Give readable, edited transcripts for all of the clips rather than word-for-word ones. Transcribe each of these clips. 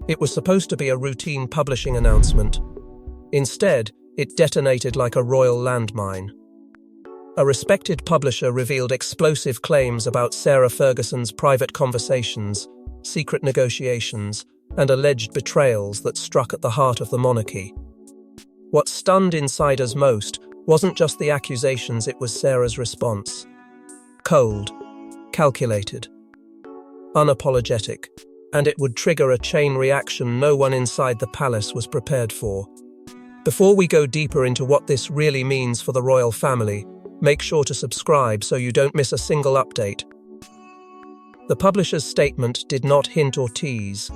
It was supposed to be a routine publishing announcement. Instead, it detonated like a royal landmine. A respected publisher revealed explosive claims about Sarah Ferguson's private conversations, secret negotiations, and alleged betrayals that struck at the heart of the monarchy. What stunned insiders most wasn't just the accusations, it was Sarah's response. Cold, calculated, unapologetic, and it would trigger a chain reaction no one inside the palace was prepared for. Before we go deeper into what this really means for the royal family, make sure to subscribe so you don't miss a single update. The publisher's statement did not hint or tease.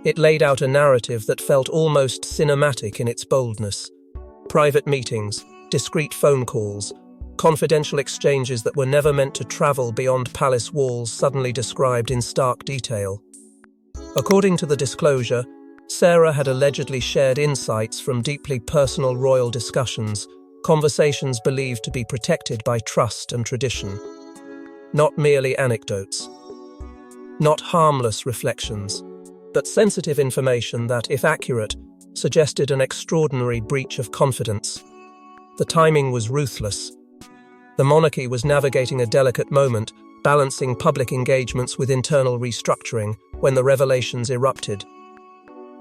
It laid out a narrative that felt almost cinematic in its boldness. Private meetings, discreet phone calls, confidential exchanges that were never meant to travel beyond palace walls suddenly described in stark detail. According to the disclosure, Sarah had allegedly shared insights from deeply personal royal discussions, conversations believed to be protected by trust and tradition. Not merely anecdotes. Not harmless reflections, but sensitive information that, if accurate, suggested an extraordinary breach of confidence. The timing was ruthless. The monarchy was navigating a delicate moment, balancing public engagements with internal restructuring, when the revelations erupted.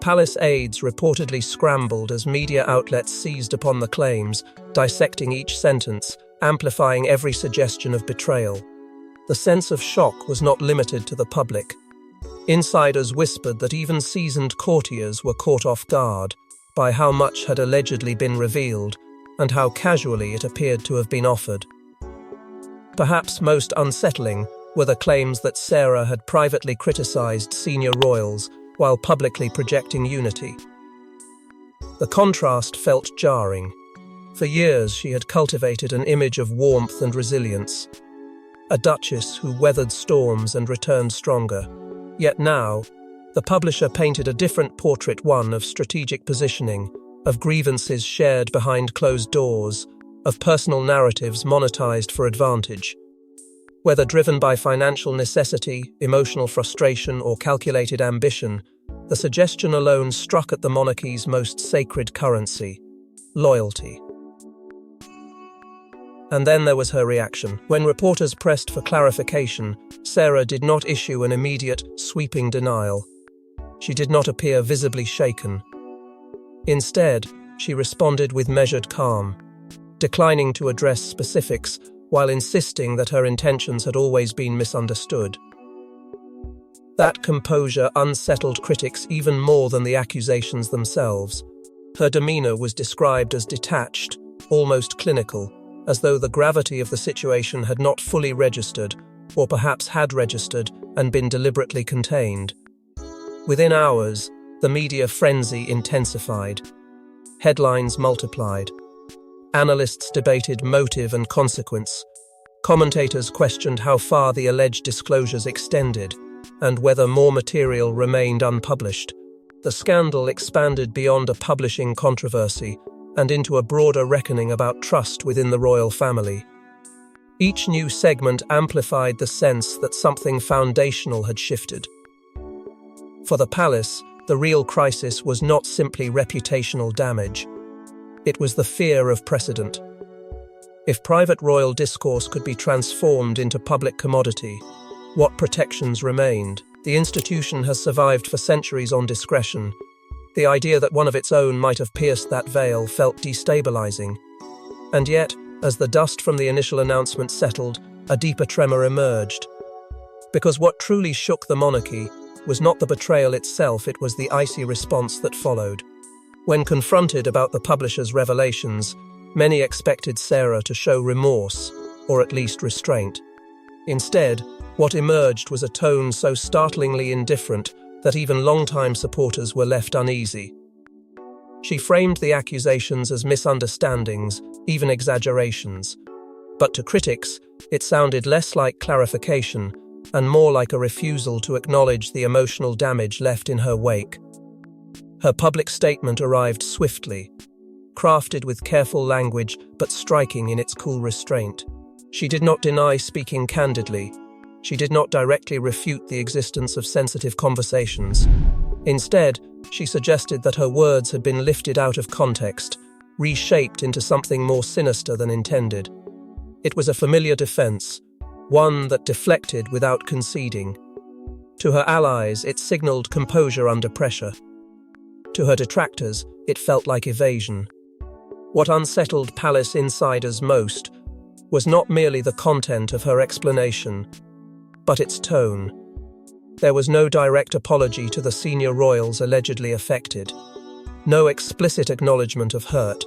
Palace aides reportedly scrambled as media outlets seized upon the claims, dissecting each sentence, amplifying every suggestion of betrayal. The sense of shock was not limited to the public. Insiders whispered that even seasoned courtiers were caught off guard by how much had allegedly been revealed and how casually it appeared to have been offered. Perhaps most unsettling were the claims that Sarah had privately criticized senior royals while publicly projecting unity. The contrast felt jarring. For years she had cultivated an image of warmth and resilience, a duchess who weathered storms and returned stronger. Yet now, the publisher painted a different portrait, one of strategic positioning, of grievances shared behind closed doors, of personal narratives monetized for advantage. Whether driven by financial necessity, emotional frustration, or calculated ambition, the suggestion alone struck at the monarchy's most sacred currency: loyalty. And then there was her reaction. When reporters pressed for clarification, Sarah did not issue an immediate, sweeping denial. She did not appear visibly shaken. Instead, she responded with measured calm, declining to address specifics while insisting that her intentions had always been misunderstood. That composure unsettled critics even more than the accusations themselves. Her demeanor was described as detached, almost clinical, as though the gravity of the situation had not fully registered, or perhaps had registered and been deliberately contained. Within hours, the media frenzy intensified. Headlines multiplied. Analysts debated motive and consequence. Commentators questioned how far the alleged disclosures extended, and whether more material remained unpublished. The scandal expanded beyond a publishing controversy and into a broader reckoning about trust within the royal family. Each new segment amplified the sense that something foundational had shifted. For the palace, the real crisis was not simply reputational damage. It was the fear of precedent. If private royal discourse could be transformed into public commodity, what protections remained? The institution has survived for centuries on discretion. The idea that one of its own might have pierced that veil felt destabilizing. And yet, as the dust from the initial announcement settled, a deeper tremor emerged. Because what truly shook the monarchy was not the betrayal itself, it was the icy response that followed. When confronted about the publisher's revelations, many expected Sarah to show remorse, or at least restraint. Instead, what emerged was a tone so startlingly indifferent that even longtime supporters were left uneasy. She framed the accusations as misunderstandings, even exaggerations. But to critics, it sounded less like clarification and more like a refusal to acknowledge the emotional damage left in her wake. Her public statement arrived swiftly, crafted with careful language but striking in its cool restraint. She did not deny speaking candidly. She did not directly refute the existence of sensitive conversations. Instead, she suggested that her words had been lifted out of context, reshaped into something more sinister than intended. It was a familiar defense, one that deflected without conceding. To her allies, it signaled composure under pressure. To her detractors, it felt like evasion. What unsettled palace insiders most was not merely the content of her explanation, but its tone. There was no direct apology to the senior royals allegedly affected, no explicit acknowledgement of hurt.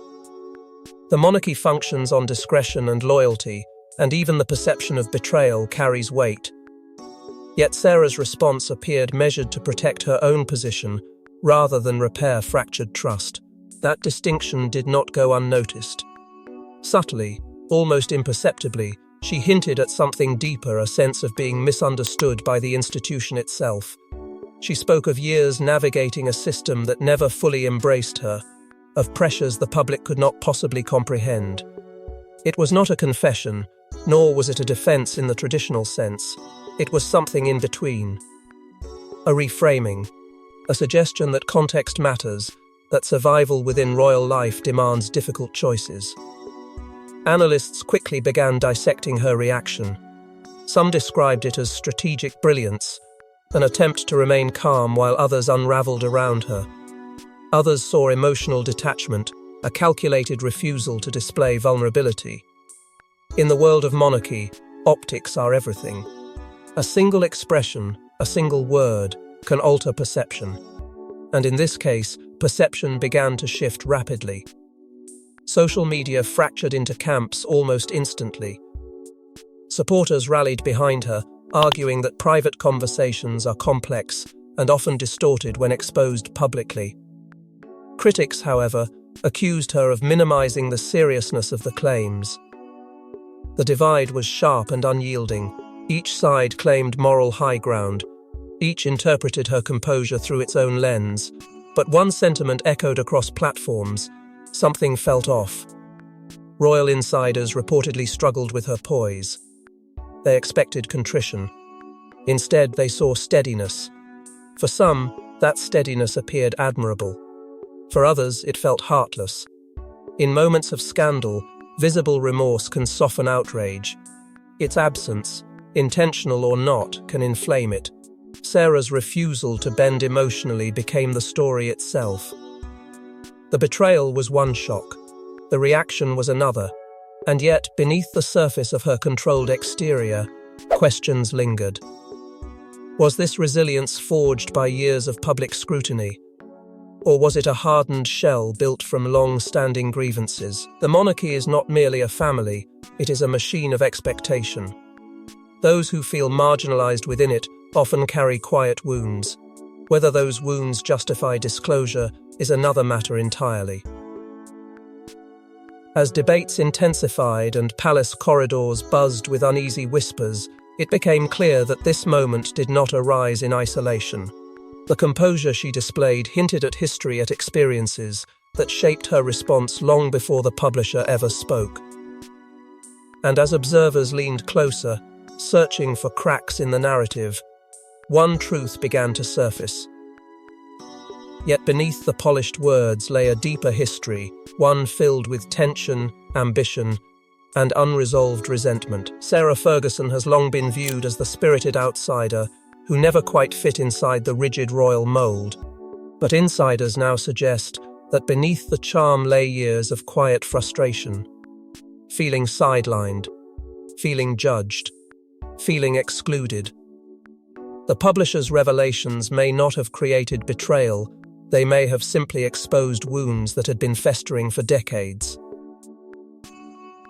The monarchy functions on discretion and loyalty, and even the perception of betrayal carries weight. Yet Sarah's response appeared measured to protect her own position rather than repair fractured trust. That distinction did not go unnoticed. Subtly, almost imperceptibly, she hinted at something deeper, a sense of being misunderstood by the institution itself. She spoke of years navigating a system that never fully embraced her, of pressures the public could not possibly comprehend. It was not a confession, nor was it a defense in the traditional sense. It was something in between. A reframing, a suggestion that context matters, that survival within royal life demands difficult choices. Analysts quickly began dissecting her reaction. Some described it as strategic brilliance, an attempt to remain calm while others unraveled around her. Others saw emotional detachment, a calculated refusal to display vulnerability. In the world of monarchy, optics are everything. A single expression, a single word, can alter perception. And in this case, perception began to shift rapidly. Social media fractured into camps almost instantly. Supporters rallied behind her, arguing that private conversations are complex and often distorted when exposed publicly. Critics, however, accused her of minimizing the seriousness of the claims. The divide was sharp and unyielding. Each side claimed moral high ground. Each interpreted her composure through its own lens. But one sentiment echoed across platforms. Something felt off. Royal insiders reportedly struggled with her poise. They expected contrition. Instead, they saw steadiness. For some, that steadiness appeared admirable. For others, it felt heartless. In moments of scandal, visible remorse can soften outrage. Its absence, intentional or not, can inflame it. Sarah's refusal to bend emotionally became the story itself. The betrayal was one shock. The reaction was another. And yet, beneath the surface of her controlled exterior, questions lingered. Was this resilience forged by years of public scrutiny? Or was it a hardened shell built from long-standing grievances? The monarchy is not merely a family, it is a machine of expectation. Those who feel marginalized within it often carry quiet wounds. Whether those wounds justify disclosure is another matter entirely. As debates intensified and palace corridors buzzed with uneasy whispers, it became clear that this moment did not arise in isolation. The composure she displayed hinted at history, at experiences that shaped her response long before the publisher ever spoke. And as observers leaned closer, searching for cracks in the narrative, one truth began to surface. Yet beneath the polished words lay a deeper history, one filled with tension, ambition, and unresolved resentment. Sarah Ferguson has long been viewed as the spirited outsider who never quite fit inside the rigid royal mold. But insiders now suggest that beneath the charm lay years of quiet frustration. Feeling sidelined, feeling judged, feeling excluded. The publisher's revelations may not have created betrayal, they may have simply exposed wounds that had been festering for decades.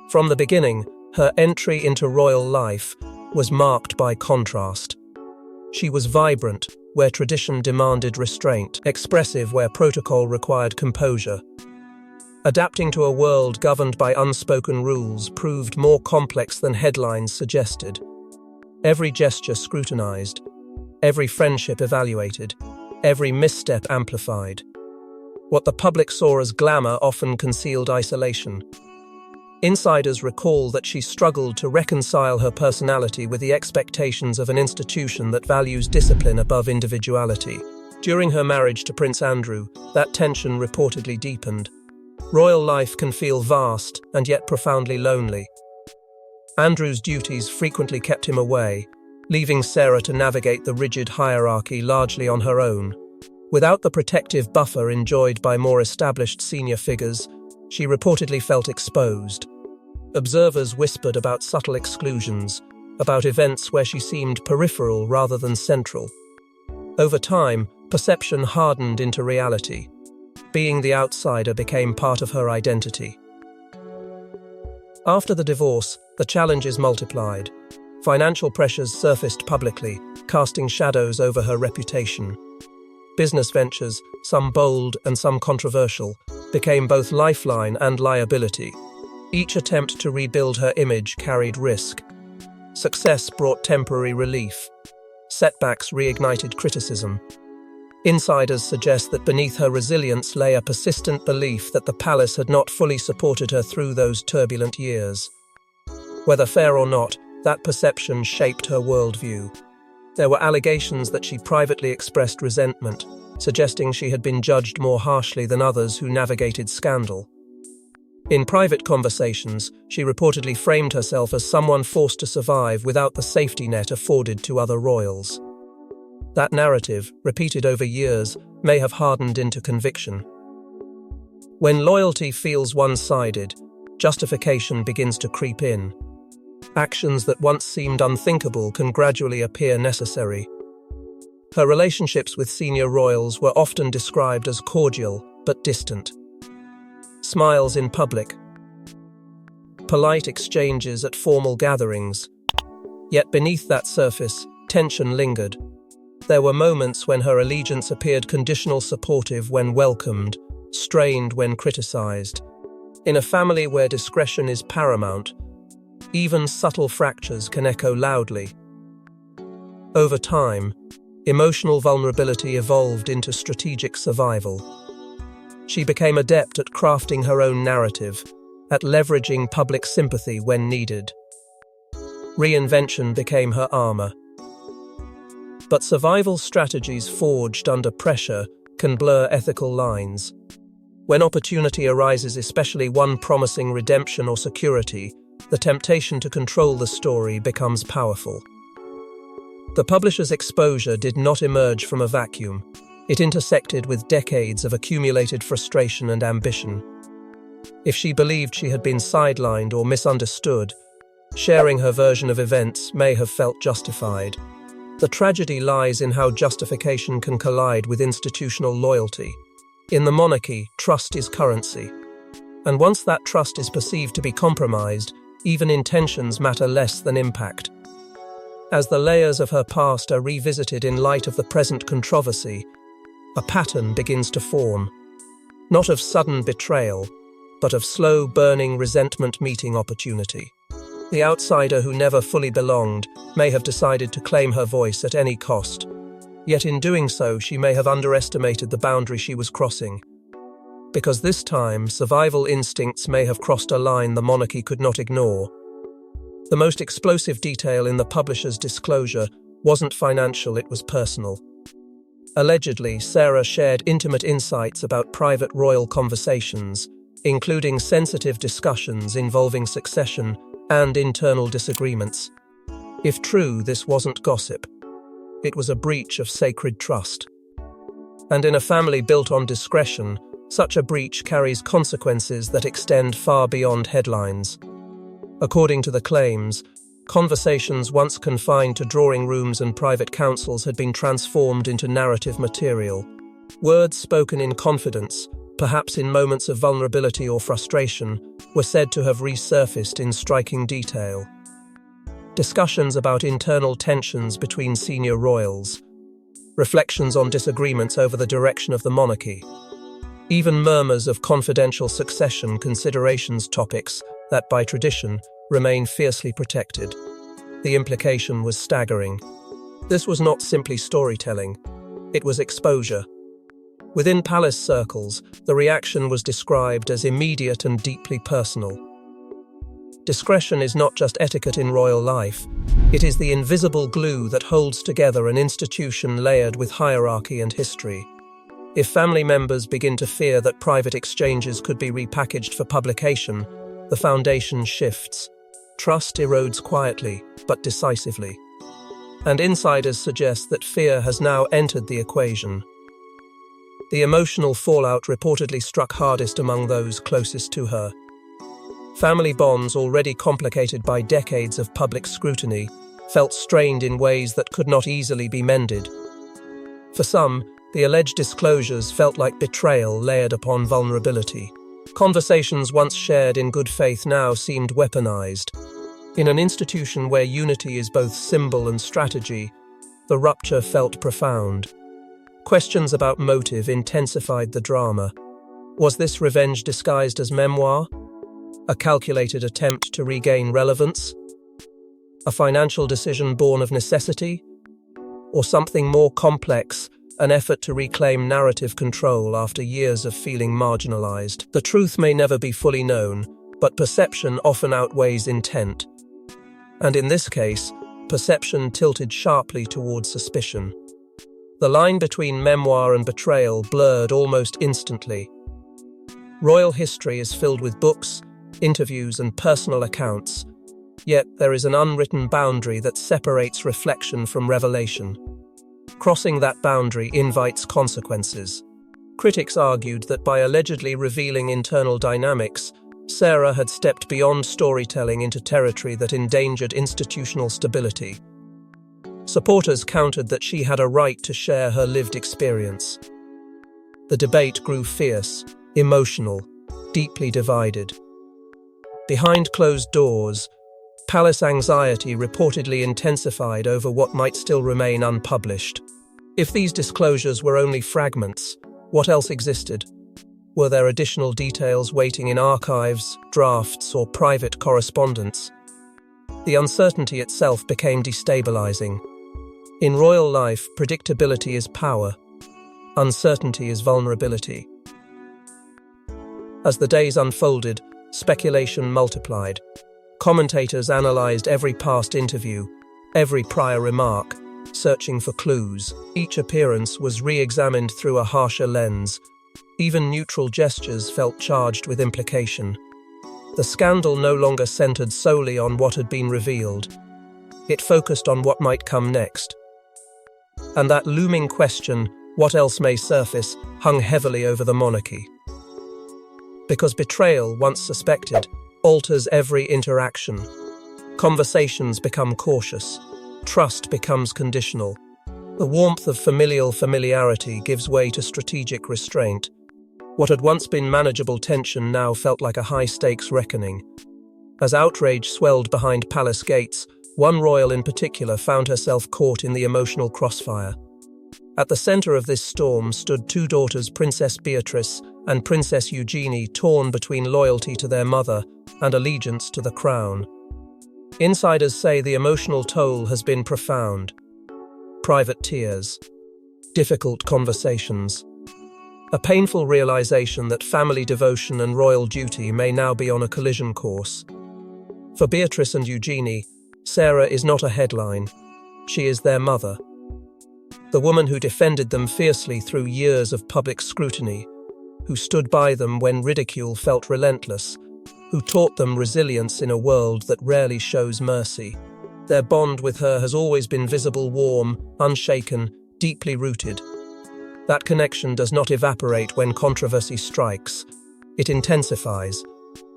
From the beginning, her entry into royal life was marked by contrast. She was vibrant, where tradition demanded restraint, expressive where protocol required composure. Adapting to a world governed by unspoken rules proved more complex than headlines suggested. Every gesture scrutinized, every friendship evaluated, every misstep amplified. What the public saw as glamour often concealed isolation. Insiders recall that she struggled to reconcile her personality with the expectations of an institution that values discipline above individuality. During her marriage to Prince Andrew, that tension reportedly deepened. Royal life can feel vast and yet profoundly lonely. Andrew's duties frequently kept him away, leaving Sarah to navigate the rigid hierarchy largely on her own. Without the protective buffer enjoyed by more established senior figures, she reportedly felt exposed. Observers whispered about subtle exclusions, about events where she seemed peripheral rather than central. Over time, perception hardened into reality. Being the outsider became part of her identity. After the divorce, the challenges multiplied. Financial pressures surfaced publicly, casting shadows over her reputation. Business ventures, some bold and some controversial, became both lifeline and liability. Each attempt to rebuild her image carried risk. Success brought temporary relief. Setbacks reignited criticism. Insiders suggest that beneath her resilience lay a persistent belief that the palace had not fully supported her through those turbulent years. Whether fair or not, that perception shaped her worldview. There were allegations that she privately expressed resentment, suggesting she had been judged more harshly than others who navigated scandal. In private conversations, she reportedly framed herself as someone forced to survive without the safety net afforded to other royals. That narrative, repeated over years, may have hardened into conviction. When loyalty feels one-sided, justification begins to creep in. Actions that once seemed unthinkable can gradually appear necessary. Her relationships with senior royals were often described as cordial but distant. Smiles in public, polite exchanges at formal gatherings. Yet beneath that surface, tension lingered. There were moments when her allegiance appeared conditional, supportive when welcomed, strained when criticized. In a family where discretion is paramount, even subtle fractures can echo loudly. Over time, emotional vulnerability evolved into strategic survival. She became adept at crafting her own narrative, at leveraging public sympathy when needed. Reinvention became her armor. But survival strategies forged under pressure can blur ethical lines. When opportunity arises, especially one promising redemption or security, the temptation to control the story becomes powerful. The publisher's exposure did not emerge from a vacuum. It intersected with decades of accumulated frustration and ambition. If she believed she had been sidelined or misunderstood, sharing her version of events may have felt justified. The tragedy lies in how justification can collide with institutional loyalty. In the monarchy, trust is currency. And once that trust is perceived to be compromised, even intentions matter less than impact. As the layers of her past are revisited in light of the present controversy, a pattern begins to form. Not of sudden betrayal, but of slow burning resentment meeting opportunity. The outsider who never fully belonged may have decided to claim her voice at any cost. Yet in doing so, she may have underestimated the boundary she was crossing. Because this time, survival instincts may have crossed a line the monarchy could not ignore. The most explosive detail in the publisher's disclosure wasn't financial, it was personal. Allegedly, Sarah shared intimate insights about private royal conversations, including sensitive discussions involving succession and internal disagreements. If true, this wasn't gossip. It was a breach of sacred trust. And in a family built on discretion, such a breach carries consequences that extend far beyond headlines. According to the claims, conversations once confined to drawing rooms and private councils had been transformed into narrative material. Words spoken in confidence, perhaps in moments of vulnerability or frustration, were said to have resurfaced in striking detail. Discussions about internal tensions between senior royals, reflections on disagreements over the direction of the monarchy, even murmurs of confidential succession considerations, topics that, by tradition, remain fiercely protected. The implication was staggering. This was not simply storytelling, it was exposure. Within palace circles, the reaction was described as immediate and deeply personal. Discretion is not just etiquette in royal life, it is the invisible glue that holds together an institution layered with hierarchy and history. If family members begin to fear that private exchanges could be repackaged for publication, the foundation shifts. Trust erodes quietly, but decisively. And insiders suggest that fear has now entered the equation. The emotional fallout reportedly struck hardest among those closest to her. Family bonds, already complicated by decades of public scrutiny, felt strained in ways that could not easily be mended. For some, the alleged disclosures felt like betrayal layered upon vulnerability. Conversations once shared in good faith now seemed weaponized. In an institution where unity is both symbol and strategy, the rupture felt profound. Questions about motive intensified the drama. Was this revenge disguised as memoir? A calculated attempt to regain relevance? A financial decision born of necessity? Or something more complex, an effort to reclaim narrative control after years of feeling marginalized? The truth may never be fully known, but perception often outweighs intent. And in this case, perception tilted sharply towards suspicion. The line between memoir and betrayal blurred almost instantly. Royal history is filled with books, interviews, and personal accounts, yet there is an unwritten boundary that separates reflection from revelation. Crossing that boundary invites consequences. Critics argued that by allegedly revealing internal dynamics, Sarah had stepped beyond storytelling into territory that endangered institutional stability. Supporters countered that she had a right to share her lived experience. The debate grew fierce, emotional, deeply divided. Behind closed doors, palace anxiety reportedly intensified over what might still remain unpublished. If these disclosures were only fragments, what else existed? Were there additional details waiting in archives, drafts, or private correspondence? The uncertainty itself became destabilizing. In royal life, predictability is power. Uncertainty is vulnerability. As the days unfolded, speculation multiplied. Commentators analyzed every past interview, every prior remark, searching for clues. Each appearance was re-examined through a harsher lens. Even neutral gestures felt charged with implication. The scandal no longer centered solely on what had been revealed. It focused on what might come next. And that looming question, what else may surface, hung heavily over the monarchy. Because betrayal, once suspected, alters every interaction. Conversations become cautious. Trust becomes conditional. The warmth of familial familiarity gives way to strategic restraint. What had once been manageable tension now felt like a high-stakes reckoning. As outrage swelled behind palace gates, one royal in particular found herself caught in the emotional crossfire. At the center of this storm stood two daughters, Princess Beatrice and Princess Eugenie, torn between loyalty to their mother and allegiance to the crown. Insiders say the emotional toll has been profound. Private tears, difficult conversations, a painful realization that family devotion and royal duty may now be on a collision course. For Beatrice and Eugenie, Sarah is not a headline. She is their mother. The woman who defended them fiercely through years of public scrutiny, who stood by them when ridicule felt relentless, who taught them resilience in a world that rarely shows mercy. Their bond with her has always been visible, warm, unshaken, deeply rooted. That connection does not evaporate when controversy strikes. It intensifies.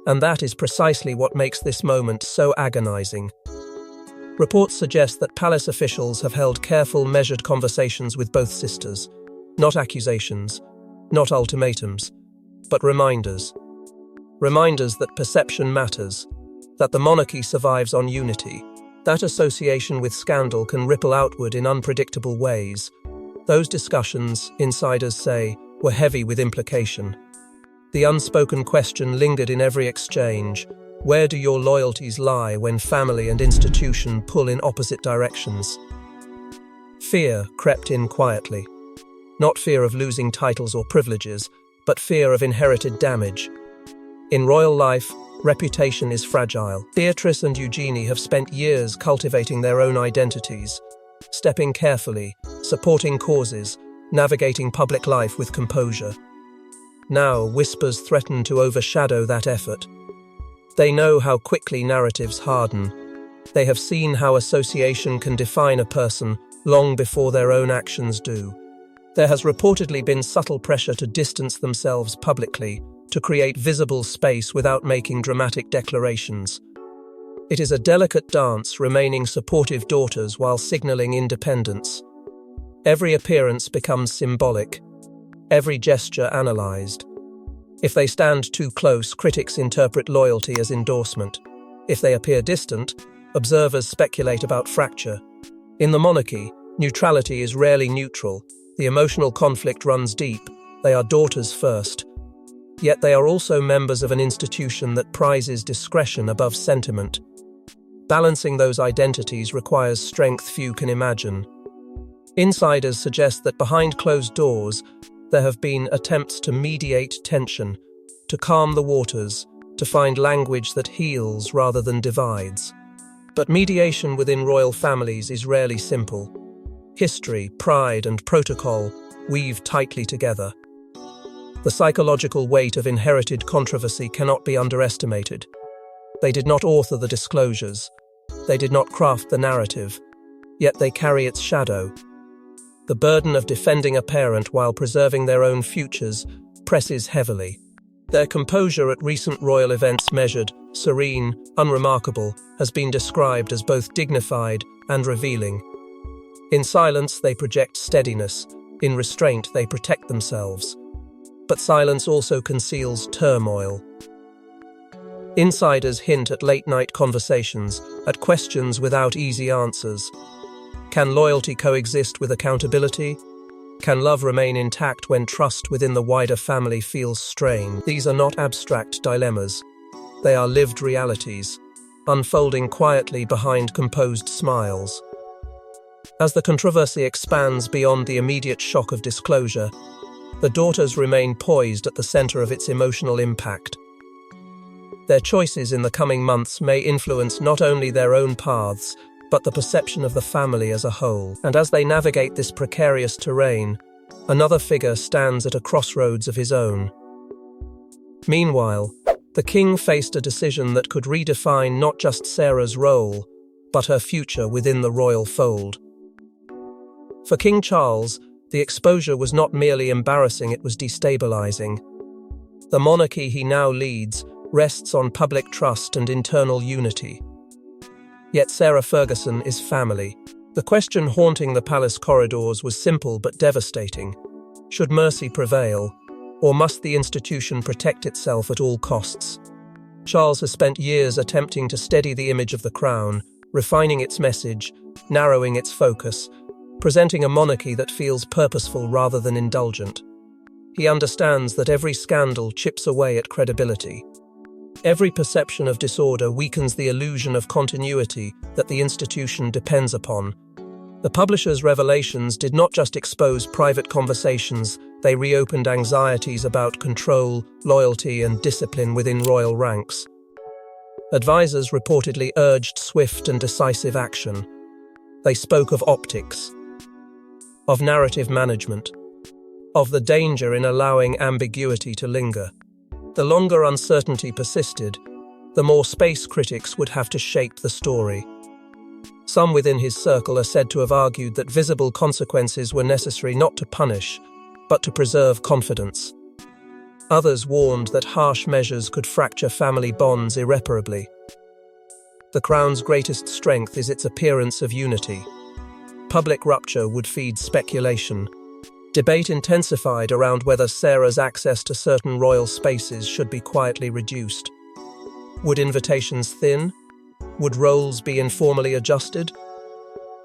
And that is precisely what makes this moment so agonizing. Reports suggest that palace officials have held careful, measured conversations with both sisters. Not accusations, not ultimatums, but reminders. Reminders that perception matters, that the monarchy survives on unity. That association with scandal can ripple outward in unpredictable ways. Those discussions, insiders say, were heavy with implication. The unspoken question lingered in every exchange. Where do your loyalties lie when family and institution pull in opposite directions? Fear crept in quietly. Not fear of losing titles or privileges, but fear of inherited damage. In royal life, reputation is fragile. Beatrice and Eugenie have spent years cultivating their own identities, stepping carefully, supporting causes, navigating public life with composure. Now, whispers threaten to overshadow that effort. They know how quickly narratives harden. They have seen how association can define a person long before their own actions do. There has reportedly been subtle pressure to distance themselves publicly, to create visible space without making dramatic declarations. It is a delicate dance, remaining supportive daughters while signaling independence. Every appearance becomes symbolic, every gesture analyzed. If they stand too close, critics interpret loyalty as endorsement. If they appear distant, observers speculate about fracture. In the monarchy, neutrality is rarely neutral. The emotional conflict runs deep. They are daughters first. Yet they are also members of an institution that prizes discretion above sentiment. Balancing those identities requires strength few can imagine. Insiders suggest that behind closed doors, there have been attempts to mediate tension, to calm the waters, to find language that heals rather than divides. But mediation within royal families is rarely simple. History, pride, and protocol weave tightly together. The psychological weight of inherited controversy cannot be underestimated. They did not author the disclosures. They did not craft the narrative. Yet they carry its shadow. The burden of defending a parent while preserving their own futures presses heavily. Their composure at recent royal events, measured, serene, unremarkable, has been described as both dignified and revealing. In silence, they project steadiness. In restraint, they protect themselves. But silence also conceals turmoil. Insiders hint at late-night conversations, at questions without easy answers. Can loyalty coexist with accountability? Can love remain intact when trust within the wider family feels strained? These are not abstract dilemmas. They are lived realities, unfolding quietly behind composed smiles. As the controversy expands beyond the immediate shock of disclosure, the daughters remain poised at the center of its emotional impact. Their choices in the coming months may influence not only their own paths, but the perception of the family as a whole. And as they navigate this precarious terrain, another figure stands at a crossroads of his own. Meanwhile, the king faced a decision that could redefine not just Sarah's role, but her future within the royal fold. For King Charles, the exposure was not merely embarrassing, it was destabilizing. The monarchy he now leads rests on public trust and internal unity. Yet Sarah Ferguson is family. The question haunting the palace corridors was simple but devastating. Should mercy prevail, or must the institution protect itself at all costs? Charles has spent years attempting to steady the image of the crown, refining its message, narrowing its focus, presenting a monarchy that feels purposeful rather than indulgent. He understands that every scandal chips away at credibility. Every perception of disorder weakens the illusion of continuity that the institution depends upon. The publisher's revelations did not just expose private conversations, they reopened anxieties about control, loyalty, and discipline within royal ranks. Advisors reportedly urged swift and decisive action. They spoke of optics, of narrative management, of the danger in allowing ambiguity to linger. The longer uncertainty persisted, the more space critics would have to shape the story. Some within his circle are said to have argued that visible consequences were necessary not to punish, but to preserve confidence. Others warned that harsh measures could fracture family bonds irreparably. The crown's greatest strength is its appearance of unity. Public rupture would feed speculation. Debate intensified around whether Sarah's access to certain royal spaces should be quietly reduced. Would invitations thin? Would roles be informally adjusted?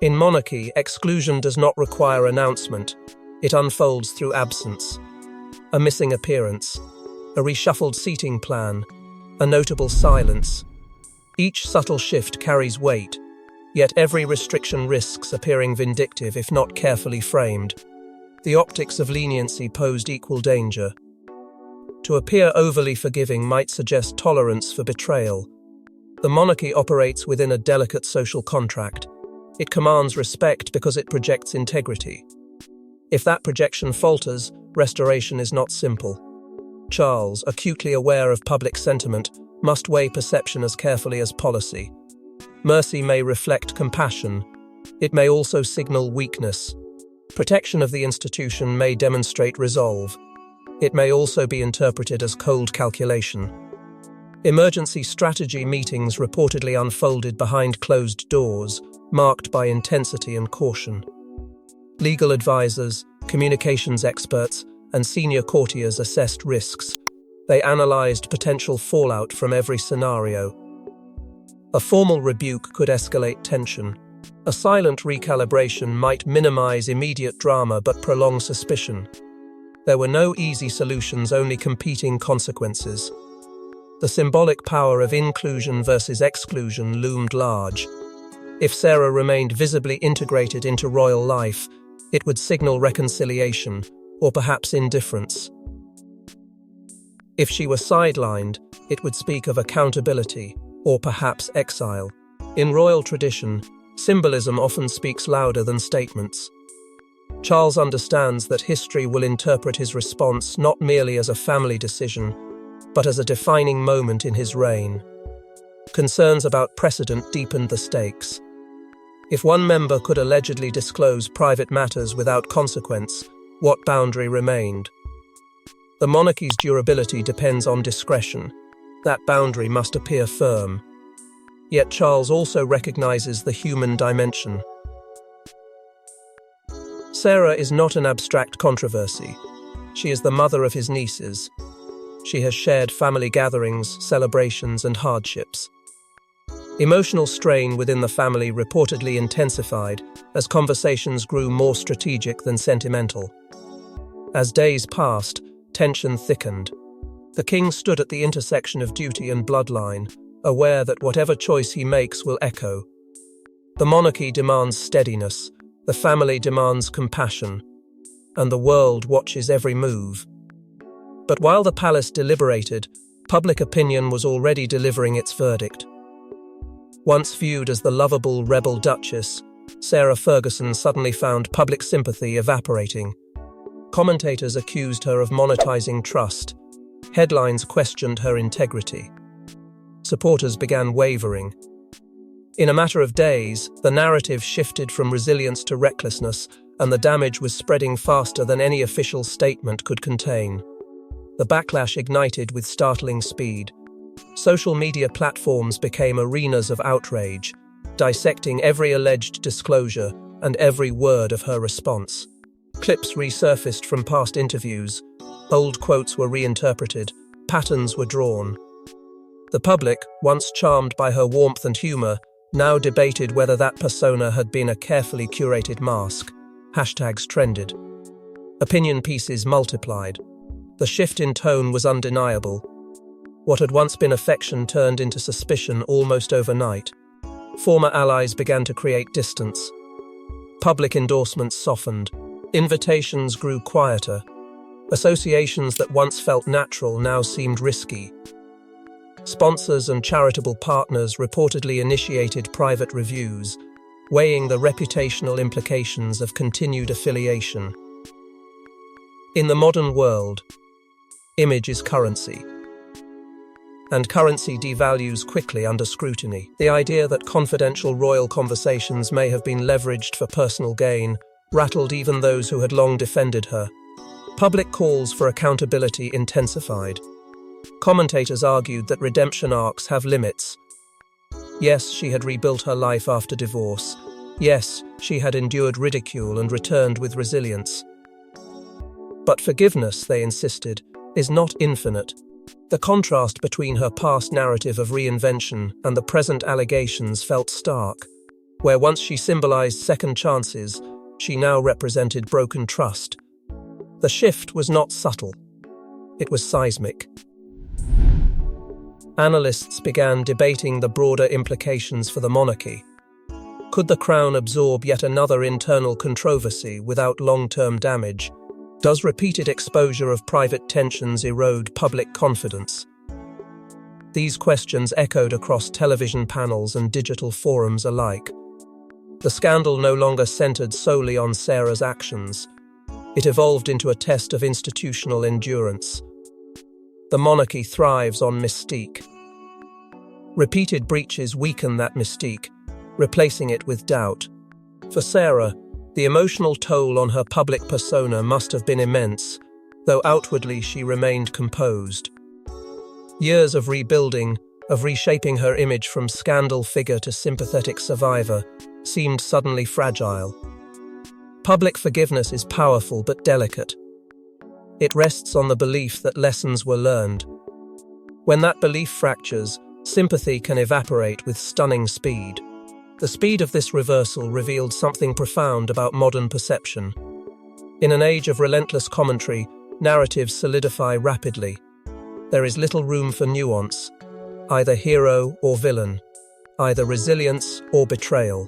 In monarchy, exclusion does not require announcement. It unfolds through absence. A missing appearance, a reshuffled seating plan, a notable silence. Each subtle shift carries weight, yet every restriction risks appearing vindictive if not carefully framed. The optics of leniency posed equal danger. To appear overly forgiving might suggest tolerance for betrayal. The monarchy operates within a delicate social contract. It commands respect because it projects integrity. If that projection falters, restoration is not simple. Charles, acutely aware of public sentiment, must weigh perception as carefully as policy. Mercy may reflect compassion. It may also signal weakness. Protection of the institution may demonstrate resolve. It may also be interpreted as cold calculation. Emergency strategy meetings reportedly unfolded behind closed doors, marked by intensity and caution. Legal advisors, communications experts, and senior courtiers assessed risks. They analyzed potential fallout from every scenario. A formal rebuke could escalate tension. A silent recalibration might minimize immediate drama but prolong suspicion. There were no easy solutions, only competing consequences. The symbolic power of inclusion versus exclusion loomed large. If Sarah remained visibly integrated into royal life, it would signal reconciliation, or perhaps indifference. If she were sidelined, it would speak of accountability, or perhaps exile. In royal tradition, symbolism often speaks louder than statements. Charles understands that history will interpret his response not merely as a family decision, but as a defining moment in his reign. Concerns about precedent deepened the stakes. If one member could allegedly disclose private matters without consequence, what boundary remained? The monarchy's durability depends on discretion. That boundary must appear firm. Yet Charles also recognizes the human dimension. Sarah is not an abstract controversy. She is the mother of his nieces. She has shared family gatherings, celebrations, and hardships. Emotional strain within the family reportedly intensified as conversations grew more strategic than sentimental. As days passed, tension thickened. The king stood at the intersection of duty and bloodline, aware that whatever choice he makes will echo. The monarchy demands steadiness, the family demands compassion, and the world watches every move. But while the palace deliberated, public opinion was already delivering its verdict. Once viewed as the lovable rebel duchess, Sarah Ferguson suddenly found public sympathy evaporating. Commentators accused her of monetizing trust. Headlines questioned her integrity. Supporters began wavering. In a matter of days, the narrative shifted from resilience to recklessness, and the damage was spreading faster than any official statement could contain. The backlash ignited with startling speed. Social media platforms became arenas of outrage, dissecting every alleged disclosure and every word of her response. Clips resurfaced from past interviews, old quotes were reinterpreted, patterns were drawn. The public, once charmed by her warmth and humor, now debated whether that persona had been a carefully curated mask. Hashtags trended. Opinion pieces multiplied. The shift in tone was undeniable. What had once been affection turned into suspicion almost overnight. Former allies began to create distance. Public endorsements softened. Invitations grew quieter. Associations that once felt natural now seemed risky. Sponsors and charitable partners reportedly initiated private reviews, weighing the reputational implications of continued affiliation. In the modern world, image is currency. And currency devalues quickly under scrutiny. The idea that confidential royal conversations may have been leveraged for personal gain rattled even those who had long defended her. Public calls for accountability intensified. Commentators argued that redemption arcs have limits. Yes, she had rebuilt her life after divorce. Yes, she had endured ridicule and returned with resilience. But forgiveness, they insisted, is not infinite. The contrast between her past narrative of reinvention and the present allegations felt stark. Where once she symbolized second chances, she now represented broken trust. The shift was not subtle. It was seismic. Analysts began debating the broader implications for the monarchy. Could the crown absorb yet another internal controversy without long-term damage? Does repeated exposure of private tensions erode public confidence? These questions echoed across television panels and digital forums alike. The scandal no longer centered solely on Sarah's actions. It evolved into a test of institutional endurance. The monarchy thrives on mystique. Repeated breaches weaken that mystique, replacing it with doubt. For Sarah, the emotional toll on her public persona must have been immense, though outwardly she remained composed. Years of rebuilding, of reshaping her image from scandal figure to sympathetic survivor, seemed suddenly fragile. Public forgiveness is powerful but delicate. It rests on the belief that lessons were learned. When that belief fractures, sympathy can evaporate with stunning speed. The speed of this reversal revealed something profound about modern perception. In an age of relentless commentary, narratives solidify rapidly. There is little room for nuance, either hero or villain, either resilience or betrayal.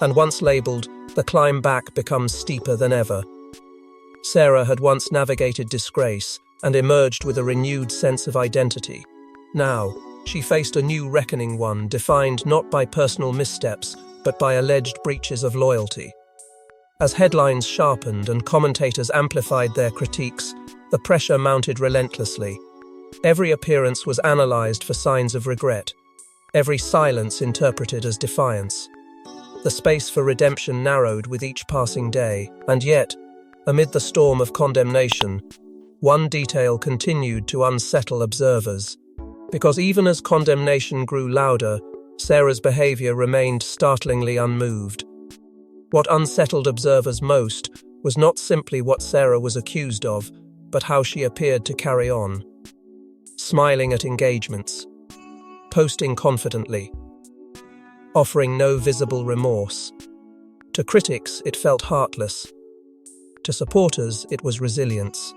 And once labelled, the climb back becomes steeper than ever. Sarah had once navigated disgrace and emerged with a renewed sense of identity. Now, she faced a new reckoning, one defined not by personal missteps, but by alleged breaches of loyalty. As headlines sharpened and commentators amplified their critiques, the pressure mounted relentlessly. Every appearance was analysed for signs of regret, every silence interpreted as defiance. The space for redemption narrowed with each passing day, and yet, amid the storm of condemnation, one detail continued to unsettle observers. Because even as condemnation grew louder, Sarah's behaviour remained startlingly unmoved. What unsettled observers most was not simply what Sarah was accused of, but how she appeared to carry on. Smiling at engagements, posting confidently, offering no visible remorse. To critics, it felt heartless. To supporters, it was resilience.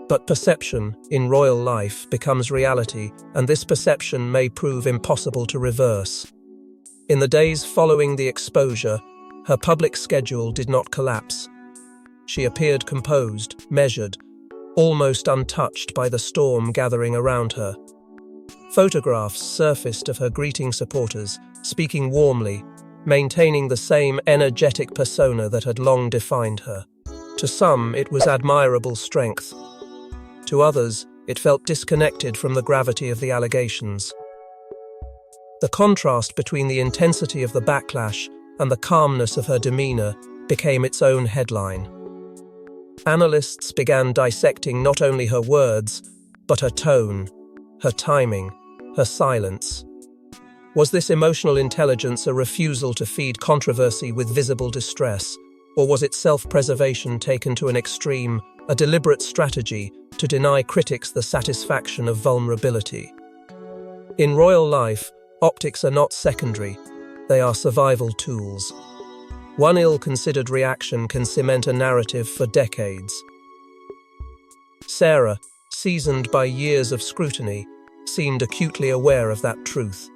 But perception, in royal life, becomes reality, and this perception may prove impossible to reverse. In the days following the exposure, her public schedule did not collapse. She appeared composed, measured, almost untouched by the storm gathering around her. Photographs surfaced of her greeting supporters, speaking warmly, maintaining the same energetic persona that had long defined her. To some, it was admirable strength. To others, it felt disconnected from the gravity of the allegations. The contrast between the intensity of the backlash and the calmness of her demeanour became its own headline. Analysts began dissecting not only her words, but her tone, her timing, her silence. Was this emotional intelligence a refusal to feed controversy with visible distress, or was it self-preservation taken to an extreme, a deliberate strategy to deny critics the satisfaction of vulnerability? In royal life, optics are not secondary, they are survival tools. One ill-considered reaction can cement a narrative for decades. Sarah, seasoned by years of scrutiny, seemed acutely aware of that truth.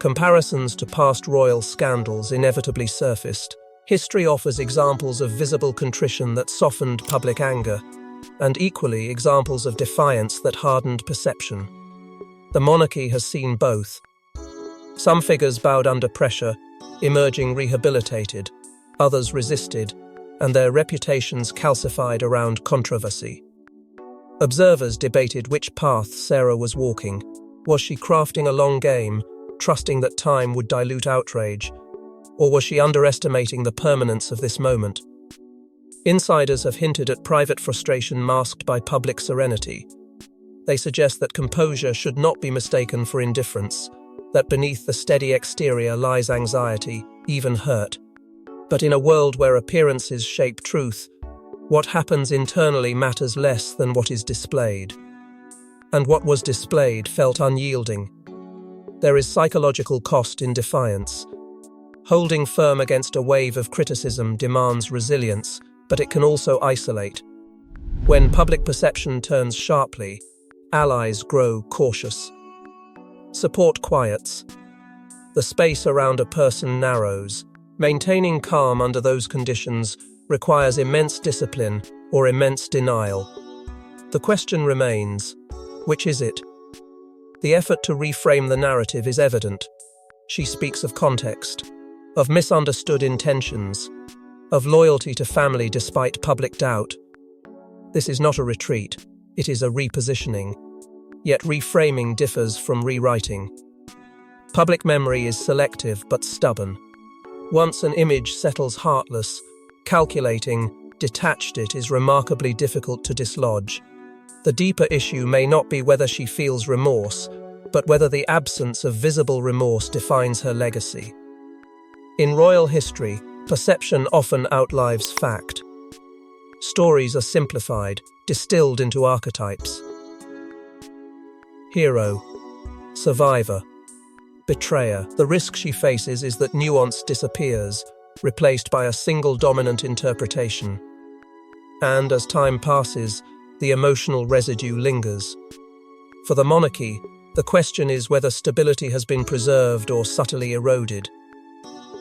Comparisons to past royal scandals inevitably surfaced. History offers examples of visible contrition that softened public anger, and equally examples of defiance that hardened perception. The monarchy has seen both. Some figures bowed under pressure, emerging rehabilitated, others resisted, and their reputations calcified around controversy. Observers debated which path Sarah was walking. Was she crafting a long game, trusting that time would dilute outrage, or was she underestimating the permanence of this moment? Insiders have hinted at private frustration masked by public serenity. They suggest that composure should not be mistaken for indifference, that beneath the steady exterior lies anxiety, even hurt. But in a world where appearances shape truth, what happens internally matters less than what is displayed. And what was displayed felt unyielding. There is psychological cost in defiance. Holding firm against a wave of criticism demands resilience, but it can also isolate. When public perception turns sharply, allies grow cautious. Support quiets. The space around a person narrows. Maintaining calm under those conditions requires immense discipline or immense denial. The question remains, which is it? The effort to reframe the narrative is evident. She speaks of context, of misunderstood intentions, of loyalty to family despite public doubt. This is not a retreat, it is a repositioning. Yet reframing differs from rewriting. Public memory is selective but stubborn. Once an image settles Heartless, calculating, detached it is remarkably difficult to dislodge. The deeper issue may not be whether she feels remorse, but whether the absence of visible remorse defines her legacy. In royal history, perception often outlives fact. Stories are simplified, distilled into archetypes. Hero, survivor, betrayer. The risk she faces is that nuance disappears, replaced by a single dominant interpretation. And as time passes, the emotional residue lingers. For the monarchy, the question is whether stability has been preserved or subtly eroded.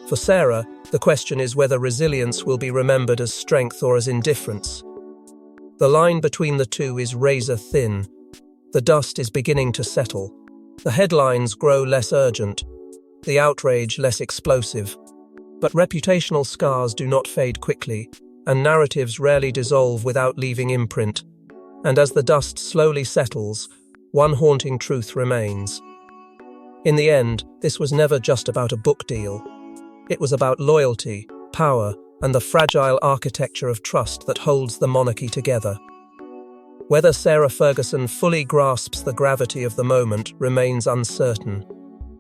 For Sarah, the question is whether resilience will be remembered as strength or as indifference. The line between the two is razor thin. The dust is beginning to settle. The headlines grow less urgent, the outrage less explosive. But reputational scars do not fade quickly, and narratives rarely dissolve without leaving imprint. And as the dust slowly settles, one haunting truth remains. In the end, this was never just about a book deal. It was about loyalty, power, and the fragile architecture of trust that holds the monarchy together. Whether Sarah Ferguson fully grasps the gravity of the moment remains uncertain.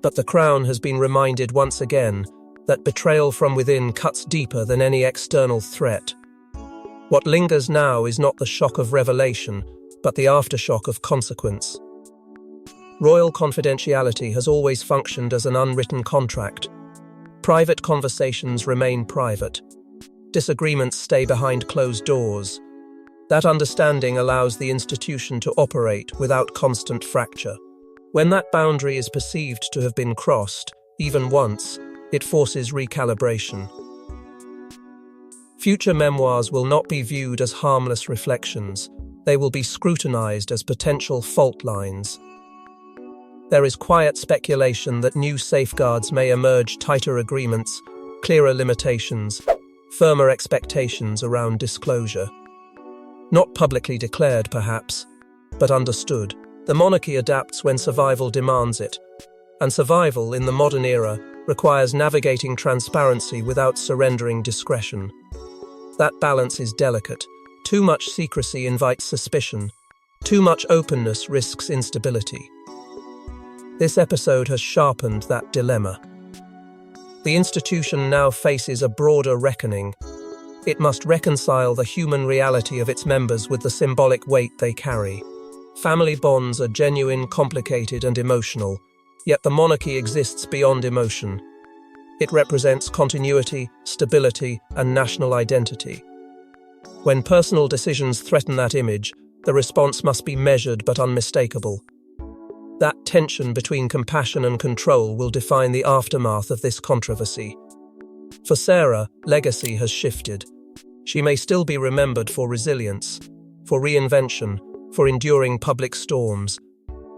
But the Crown has been reminded once again that betrayal from within cuts deeper than any external threat. What lingers now is not the shock of revelation, but the aftershock of consequence. Royal confidentiality has always functioned as an unwritten contract. Private conversations remain private. Disagreements stay behind closed doors. That understanding allows the institution to operate without constant fracture. When that boundary is perceived to have been crossed, even once, it forces recalibration. Future memoirs will not be viewed as harmless reflections. They will be scrutinized as potential fault lines. There is quiet speculation that new safeguards may emerge: tighter agreements, clearer limitations, firmer expectations around disclosure. Not publicly declared, perhaps, but understood. The monarchy adapts when survival demands it, and survival in the modern era requires navigating transparency without surrendering discretion. That balance is delicate. Too much secrecy invites suspicion. Too much openness risks instability. This episode has sharpened that dilemma. The institution now faces a broader reckoning. It must reconcile the human reality of its members with the symbolic weight they carry. Family bonds are genuine, complicated, and emotional, yet the monarchy exists beyond emotion. It represents continuity, stability, and national identity. When personal decisions threaten that image, the response must be measured but unmistakable. That tension between compassion and control will define the aftermath of this controversy. For Sarah, legacy has shifted. She may still be remembered for resilience, for reinvention, for enduring public storms.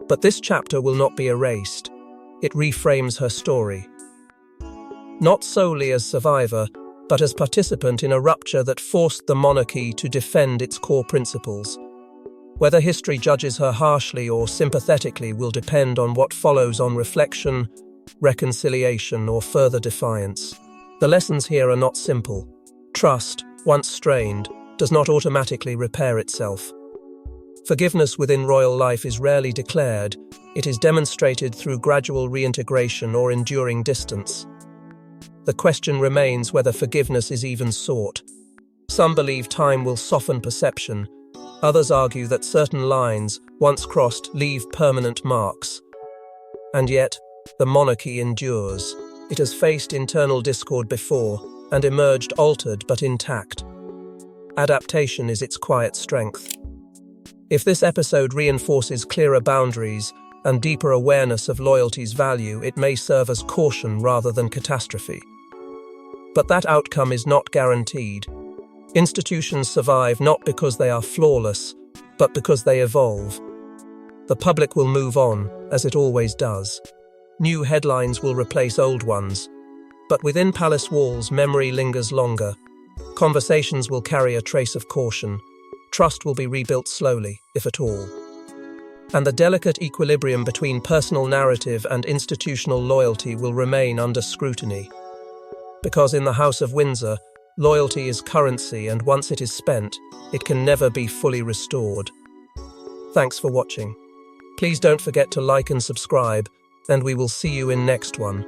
But this chapter will not be erased. It reframes her story. Not solely as survivor, but as participant in a rupture that forced the monarchy to defend its core principles. Whether history judges her harshly or sympathetically will depend on what follows on reflection, reconciliation, or further defiance. The lessons here are not simple. Trust, once strained, does not automatically repair itself. Forgiveness within royal life is rarely declared. It is demonstrated through gradual reintegration or enduring distance. The question remains whether forgiveness is even sought. Some believe time will soften perception. Others argue that certain lines, once crossed, leave permanent marks. And yet, the monarchy endures. It has faced internal discord before and emerged altered but intact. Adaptation is its quiet strength. If this episode reinforces clearer boundaries and deeper awareness of loyalty's value, it may serve as caution rather than catastrophe. But that outcome is not guaranteed. Institutions survive not because they are flawless, but because they evolve. The public will move on, as it always does. New headlines will replace old ones. But within palace walls, memory lingers longer. Conversations will carry a trace of caution. Trust will be rebuilt slowly, if at all. And the delicate equilibrium between personal narrative and institutional loyalty will remain under scrutiny. Because in the House of Windsor, loyalty is currency, and once it is spent, it can never be fully restored. Thanks for watching. Please don't forget to like and subscribe, and we will see you in next one.